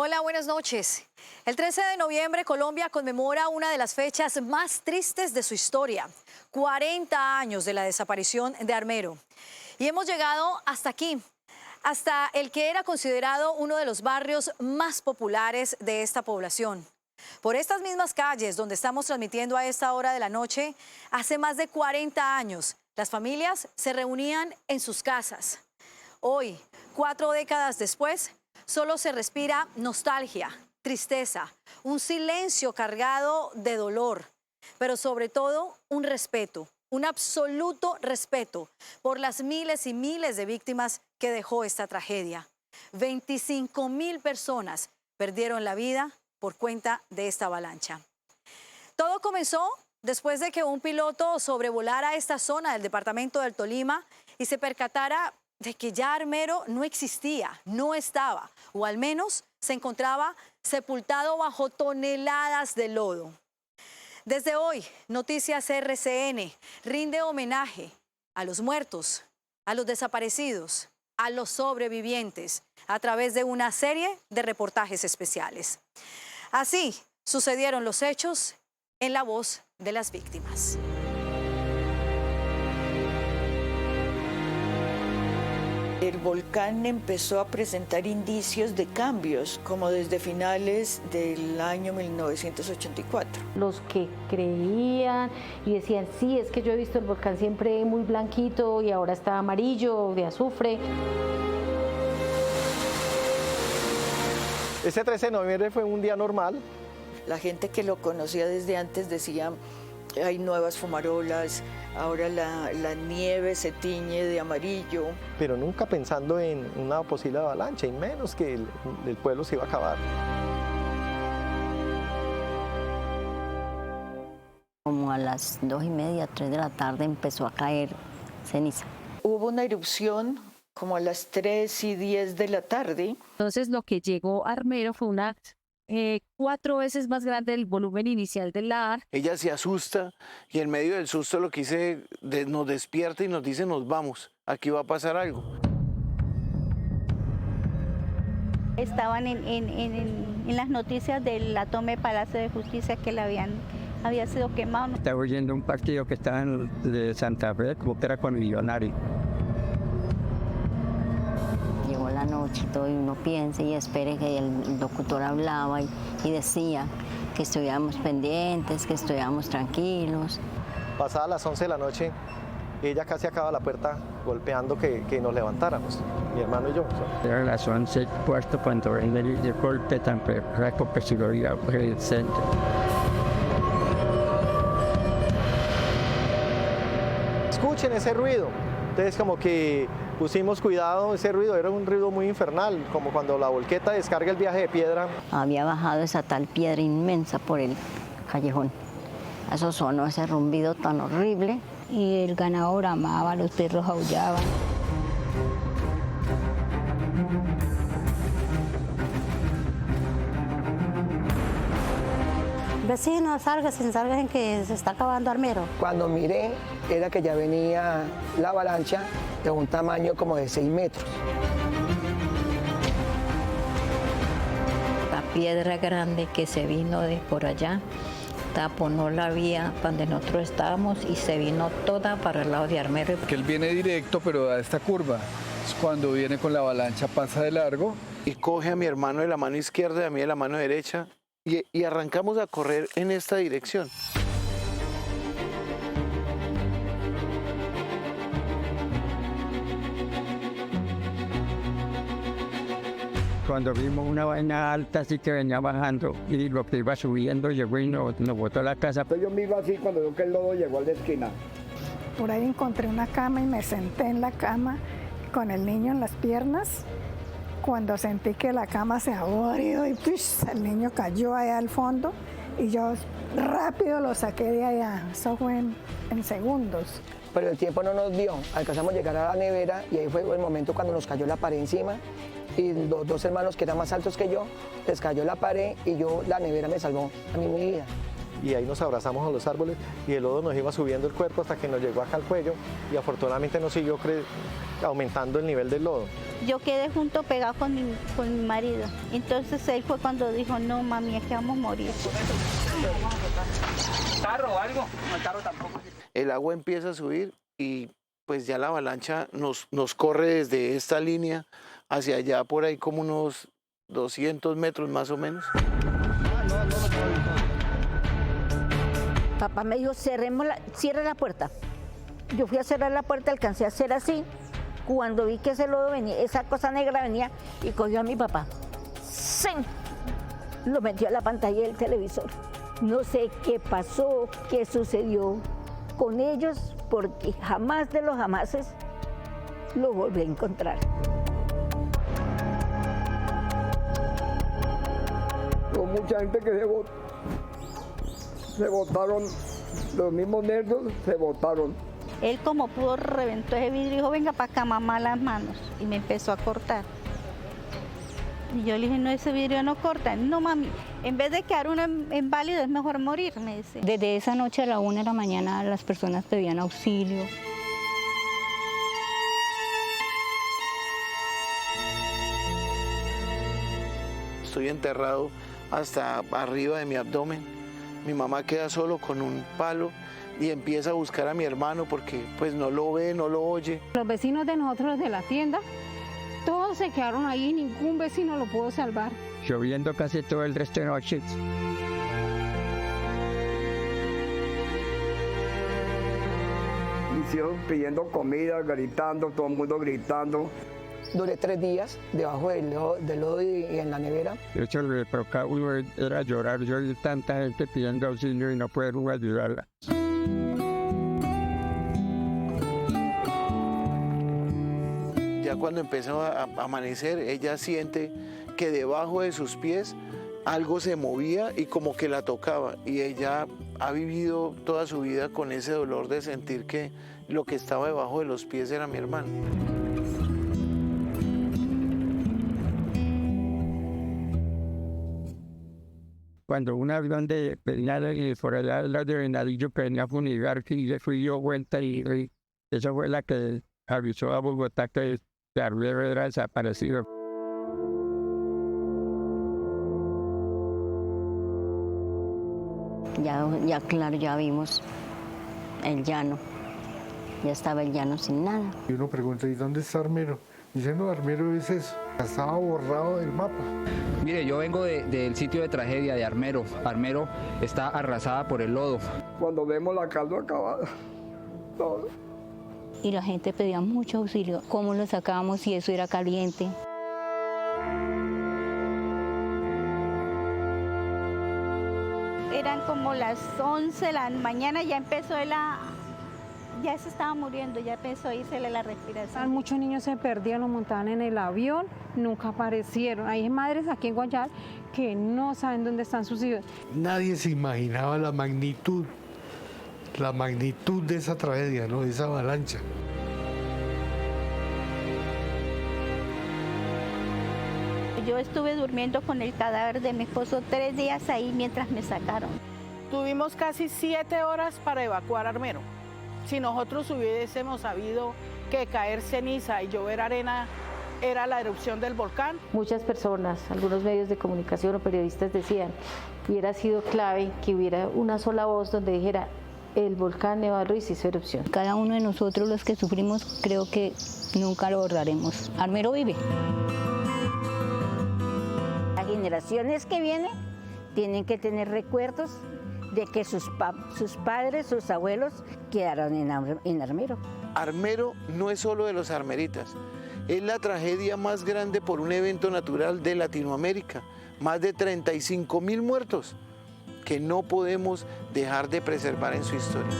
Hola, buenas noches. El 13 de noviembre Colombia conmemora una de las fechas más tristes de su historia, 40 años de la desaparición de Armero. Y hemos llegado hasta aquí, hasta el que era considerado uno de los barrios más populares de esta población. Por estas mismas calles donde estamos transmitiendo a esta hora de la noche, hace más de 40 años, las familias se reunían en sus casas. Hoy, 4 décadas después, solo se respira nostalgia, tristeza, un silencio cargado de dolor, pero sobre todo un respeto, un absoluto respeto por las miles y miles de víctimas que dejó esta tragedia. 25.000 personas perdieron la vida por cuenta de esta avalancha. Todo comenzó después de que un piloto sobrevolara esta zona del departamento del Tolima y se percatara de que ya Armero no existía, no estaba, o al menos se encontraba sepultado bajo toneladas de lodo. Desde hoy, Noticias RCN rinde homenaje a los muertos, a los desaparecidos, a los sobrevivientes, a través de una serie de reportajes especiales. Así sucedieron los hechos en la voz de las víctimas. El volcán empezó a presentar indicios de cambios, como desde finales del año 1984. Los que creían y decían, sí, es que yo he visto el volcán siempre muy blanquito y ahora está amarillo, de azufre. Ese 13 de noviembre fue un día normal. La gente que lo conocía desde antes decía, hay nuevas fumarolas, ahora la nieve se tiñe de amarillo. Pero nunca pensando en una posible avalancha, y menos que el pueblo se iba a acabar. Como a las 2:30, 3 de la tarde empezó a caer ceniza. Hubo una erupción como a las 3:10 de la tarde. Entonces lo que llegó a Armero fue una 4 veces más grande del volumen inicial del lagar. Ella se asusta y en medio del susto lo que nos despierta y nos dice, nos vamos, aquí va a pasar algo. Estaban en las noticias de la toma de Palacio de Justicia que había sido quemado. Estaba oyendo un partido que estaba de Santa Fe, como que era con Millonario. Llegó la noche y todo, y uno piensa y espere que el locutor hablaba y decía que estuviéramos pendientes, que estuviéramos tranquilos. Pasadas las 11 de la noche, ella casi acaba la puerta golpeando que nos levantáramos, mi hermano y yo. Era las 11:15 cuando venía el golpe tan perfecto que se lo iba presente. Escuchen ese ruido. Entonces como que pusimos cuidado, ese ruido era un ruido muy infernal, como cuando la volqueta descarga el viaje de piedra. Había bajado esa tal piedra inmensa por el callejón. Eso sonó ese rumbido tan horrible. Y el ganado bramaba, los perros aullaban. Vecinos, salgan que se está acabando Armero. Cuando miré, era que ya venía la avalancha de un tamaño como de 6 metros. La piedra grande que se vino de por allá taponó la vía donde nosotros estábamos y se vino toda para el lado de Armero. Que él viene directo, pero da esta curva. Es cuando viene con la avalancha, pasa de largo. Y coge a mi hermano de la mano izquierda y a mí de la mano derecha y arrancamos a correr en esta dirección. Cuando vimos una vaina alta así que venía bajando y lo que iba subiendo llegó y nos botó a la casa. Entonces yo miro así cuando veo que el lodo llegó a la esquina. Por ahí encontré una cama y me senté en la cama con el niño en las piernas. Cuando sentí que la cama se abrió y el niño cayó allá al fondo y yo rápido lo saqué de allá. Eso fue en segundos. Pero el tiempo no nos dio. Alcanzamos a llegar a la nevera y ahí fue el momento cuando nos cayó la pared encima. Y los 2 hermanos que eran más altos que yo, les cayó la pared y la nevera me salvó a mí mi vida. y ahí nos abrazamos a los árboles y el lodo nos iba subiendo el cuerpo hasta que nos llegó acá al cuello y afortunadamente no siguió aumentando el nivel del lodo. Yo quedé junto pegado con mi marido. Entonces él fue cuando dijo, no mami, es que vamos a morir. ¿Carro o algo? No, el carro tampoco. El agua empieza a subir y pues ya la avalancha nos corre desde esta línea hacia allá por ahí como unos 200 metros más o menos. Papá me dijo, cierre la puerta. Yo fui a cerrar la puerta, alcancé a hacer así. Cuando vi que ese lodo venía, esa cosa negra venía y cogió a mi papá. ¡Sim! Lo metió a la pantalla del televisor. No sé qué pasó, qué sucedió con ellos, porque jamás de los jamases lo volví a encontrar. Hubo mucha gente que se botaron, los mismos nervios se botaron. Él como pudo reventó ese vidrio y dijo, venga para acá mamá las manos. Y me empezó a cortar. Y yo le dije, no, ese vidrio no corta. No mami, en vez de quedar uno inválido es mejor morir, me dice. Desde esa noche a la 1 de la mañana las personas pedían auxilio. Estoy enterrado hasta arriba de mi abdomen. Mi mamá queda solo con un palo y empieza a buscar a mi hermano porque pues no lo ve, no lo oye. Los vecinos de nosotros de la tienda, todos se quedaron ahí, ningún vecino lo pudo salvar. Lloviendo casi todo el resto de noche. Hicieron pidiendo comida, gritando, todo el mundo gritando. Duré 3 días debajo del lodo y en la nevera. Eso lo que tocaba a uno era llorar. Yo vi tanta gente pidiendo auxilio y no poder uno ayudarla. Ya cuando empezó a amanecer, ella siente que debajo de sus pies algo se movía y como que la tocaba. Y ella ha vivido toda su vida con ese dolor de sentir que lo que estaba debajo de los pies era mi hermano. Cuando un avión venía por allá del lado de Venadillo que venía a fumigar, y fui yo vuelta y esa fue la que avisó a Bogotá que Armero era desaparecido. Ya claro, ya vimos el llano. Ya estaba el llano sin nada. Y uno pregunta, ¿y dónde está Armero? Dice, no, Armero es eso. Estaba borrado del mapa. Mire, yo vengo del sitio de tragedia de Armero. Armero está arrasada por el lodo. Cuando vemos la casa acabada, todo. Y la gente pedía mucho auxilio. ¿Cómo lo sacábamos si eso era caliente? Eran como las 11 de la mañana, ya empezó ya se estaba muriendo, ya empezó a irse la respiración. Muchos niños se perdían, los montaban en el avión, nunca aparecieron. Hay madres aquí en Guayar que no saben dónde están sus hijos. Nadie se imaginaba la magnitud de esa tragedia, ¿no? De esa avalancha. Yo estuve durmiendo con el cadáver de mi esposo 3 días ahí mientras me sacaron. Tuvimos casi 7 horas para evacuar Armero. Si nosotros hubiésemos sabido que caer ceniza y llover arena era la erupción del volcán. Muchas personas, algunos medios de comunicación o periodistas decían que hubiera sido clave que hubiera una sola voz donde dijera el volcán Nevado Ruiz hizo erupción. Cada uno de nosotros los que sufrimos creo que nunca lo borraremos. Armero vive. Las generaciones que vienen tienen que tener recuerdos de que sus padres, sus abuelos quedaron en Armero. Armero no es solo de los armeritas, es la tragedia más grande por un evento natural de Latinoamérica. Más de 35.000 muertos que no podemos dejar de preservar en su historia.